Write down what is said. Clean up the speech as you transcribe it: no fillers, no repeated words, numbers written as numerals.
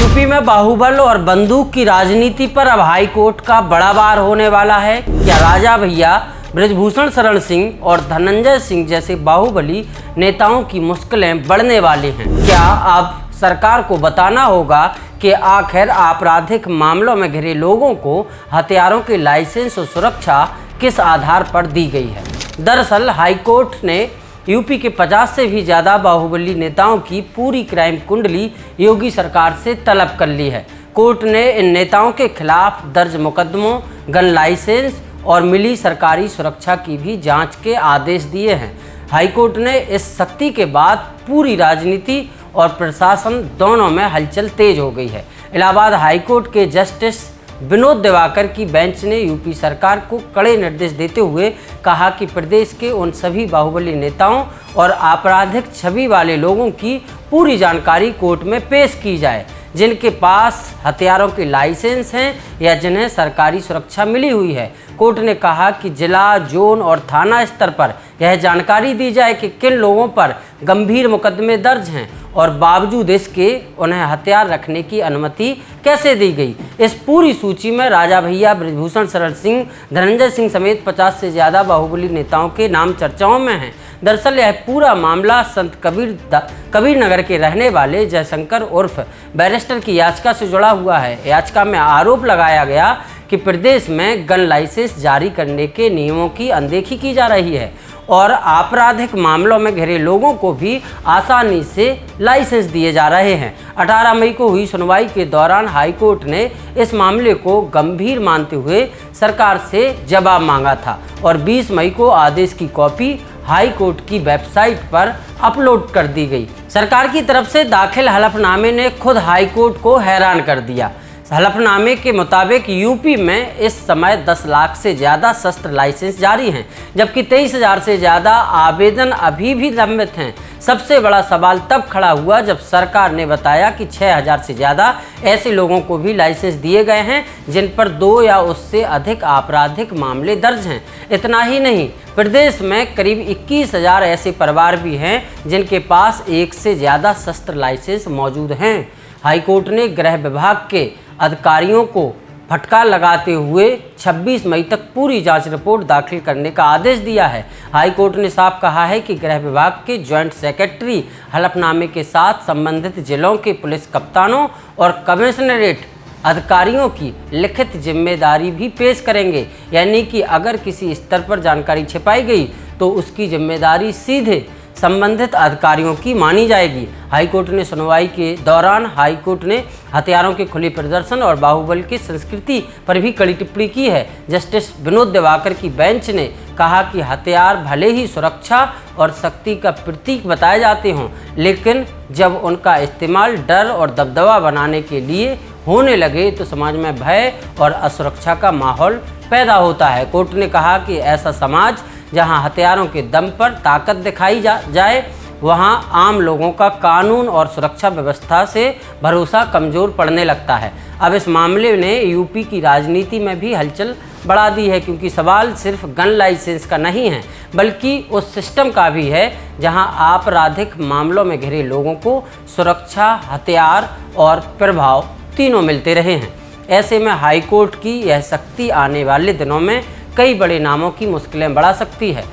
UP में बाहुबल और बंदूक की राजनीति पर अब हाई कोर्ट का बड़ा वार होने वाला है। क्या राजा भैया बृजभूषण शरण सिंह और धनंजय सिंह जैसे बाहुबली नेताओं की मुश्किलें बढ़ने वाली हैं? क्या अब सरकार को बताना होगा कि आखिर आपराधिक मामलों में घिरे लोगों को हथियारों के लाइसेंस और सुरक्षा किस आधार पर दी गई है? दरअसल हाईकोर्ट ने यूपी के 50 से भी ज़्यादा बाहुबली नेताओं की पूरी क्राइम कुंडली योगी सरकार से तलब कर ली है। कोर्ट ने इन नेताओं के खिलाफ दर्ज मुकदमों, गन लाइसेंस और मिली सरकारी सुरक्षा की भी जांच के आदेश दिए हैं। हाईकोर्ट ने इस सख्ती के बाद पूरी राजनीति और प्रशासन दोनों में हलचल तेज हो गई है। इलाहाबाद हाईकोर्ट के जस्टिस विनोद दिवाकर की बेंच ने यूपी सरकार को कड़े निर्देश देते हुए कहा कि प्रदेश के उन सभी बाहुबली नेताओं और आपराधिक छवि वाले लोगों की पूरी जानकारी कोर्ट में पेश की जाए, जिनके पास हथियारों के लाइसेंस हैं या जिन्हें सरकारी सुरक्षा मिली हुई है। कोर्ट ने कहा कि जिला, जोन और थाना स्तर पर यह जानकारी दी जाए कि किन लोगों पर गंभीर मुकदमे दर्ज हैं और बावजूद इसके उन्हें हथियार रखने की अनुमति कैसे दी गई। इस पूरी सूची में राजा भैया बृजभूषण शरण सिंह, धनंजय सिंह समेत 50 से ज़्यादा बाहुबली नेताओं के नाम चर्चाओं में हैं। दरअसल यह पूरा मामला संत कबीर नगर के रहने वाले जयशंकर उर्फ बैरिस्टर की याचिका से जुड़ा हुआ है। याचिका में आरोप लगाया गया कि प्रदेश में गन लाइसेंस जारी करने के नियमों की अनदेखी की जा रही है और आपराधिक मामलों में घिरे लोगों को भी आसानी से लाइसेंस दिए जा रहे हैं। 18 मई को हुई सुनवाई के दौरान हाईकोर्ट ने इस मामले को गंभीर मानते हुए सरकार से जवाब मांगा था और 20 मई को आदेश की कॉपी हाई कोर्ट की वेबसाइट पर अपलोड कर दी गई। सरकार की तरफ से दाखिल हलफनामे ने खुद हाई कोर्ट को हैरान कर दिया। हलफनामे के मुताबिक यूपी में इस समय 10 लाख से ज़्यादा शस्त्र लाइसेंस जारी हैं, जबकि 23,000 से ज़्यादा आवेदन अभी भी लंबित हैं। सबसे बड़ा सवाल तब खड़ा हुआ जब सरकार ने बताया कि 6,000 से ज़्यादा ऐसे लोगों को भी लाइसेंस दिए गए हैं जिन पर 2 या उससे अधिक आपराधिक मामले दर्ज हैं। इतना ही नहीं, प्रदेश में करीब 21,000 ऐसे परिवार भी हैं जिनके पास एक से ज़्यादा शस्त्र लाइसेंस मौजूद हैं। हाईकोर्ट ने गृह विभाग के अधिकारियों को फटकार लगाते हुए 26 मई तक पूरी जांच रिपोर्ट दाखिल करने का आदेश दिया है। हाईकोर्ट ने साफ कहा है कि गृह विभाग के जॉइंट सेक्रेटरी हलफनामे के साथ संबंधित जिलों के पुलिस कप्तानों और कमिश्नरेट अधिकारियों की लिखित जिम्मेदारी भी पेश करेंगे, यानी कि अगर किसी स्तर पर जानकारी छिपाई गई तो उसकी जिम्मेदारी सीधे संबंधित अधिकारियों की मानी जाएगी। हाईकोर्ट ने सुनवाई के दौरान हाईकोर्ट ने हथियारों के खुले प्रदर्शन और बाहुबल की संस्कृति पर भी कड़ी टिप्पणी की है। जस्टिस विनोद दिवाकर की बेंच ने कहा कि हथियार भले ही सुरक्षा और शक्ति का प्रतीक बताए जाते हों, लेकिन जब उनका इस्तेमाल डर और दबदबा बनाने के लिए होने लगे तो समाज में भय और असुरक्षा का माहौल पैदा होता है। कोर्ट ने कहा कि ऐसा समाज जहां हथियारों के दम पर ताकत दिखाई जाए, वहां आम लोगों का कानून और सुरक्षा व्यवस्था से भरोसा कमज़ोर पड़ने लगता है। अब इस मामले ने यूपी की राजनीति में भी हलचल बढ़ा दी है, क्योंकि सवाल सिर्फ गन लाइसेंस का नहीं है बल्कि उस सिस्टम का भी है जहां आपराधिक मामलों में घिरे लोगों को सुरक्षा, हथियार और प्रभाव तीनों मिलते रहे हैं। ऐसे में हाईकोर्ट की यह सख्ती आने वाले दिनों में कई बड़े नामों की मुश्किलें बढ़ा सकती है।